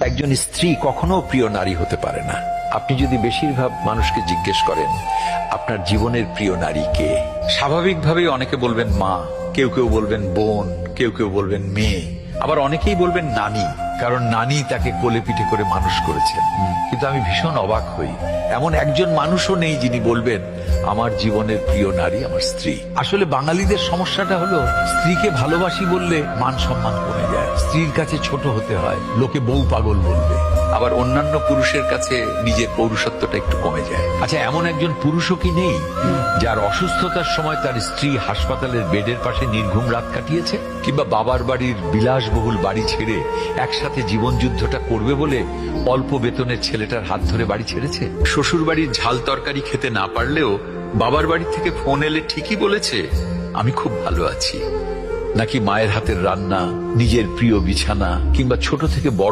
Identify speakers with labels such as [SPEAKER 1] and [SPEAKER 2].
[SPEAKER 1] একজন স্ত্রী কখনো প্রিয় নারী হতে পারে না। আপনি যদি বেশিরভাগ মানুষকে জিজ্ঞেস করেন আপনার জীবনের প্রিয় নারী কে, স্বাভাবিকভাবেই অনেকে বলবেন মা, কেউ কেউ বলবেন বোন, কেউ কেউ বলবেন মেয়ে, আবার অনেকেই বলবেন নানি, কারণ নানি তাকে কোলে পিঠে করে মানুষ করেছেন। কিন্তু আমি ভীষণ অবাক হই, এমন একজন মানুষও নেই যিনি বলবেন আমার জীবনের প্রিয় নারী আমার স্ত্রী। আসলে বাঙালিদের সমস্যাটা হলো স্ত্রীকে ভালোবাসি বললে মান সম্মান কমে যায়, স্ত্রীর কাছে ছোট হতে হয়, লোকে বউ পাগল বলবে, আবার অন্যান্য পুরুষের কাছে নিজের পৌরুষত্বটা একটু কমে যায়। আচ্ছা, এমন একজন পুরুষও কি নেই যার অসুস্থতার সময় তার স্ত্রী হাসপাতালের বেডের পাশে নির্ঘুম রাত কাটিয়েছে, কিংবা বাবার বাড়ির বিলাসবহুল বাড়ি ছেড়ে একসাথে জীবন যুদ্ধটা করবে বলে অল্প বেতনের ছেলেটার হাত ধরে বাড়ি ছেড়েছে? শ্বশুর বাড়ির ঝাল তরকারি খেতে না পারলেও বাবার বাড়ি থেকে ফোন এলে ঠিকই বলেছে আমি খুব ভালো আছি। নাকি মায়ের হাতের রান্না, নিজের প্রিয় বিছানা, কিংবা ছোট থেকে বড়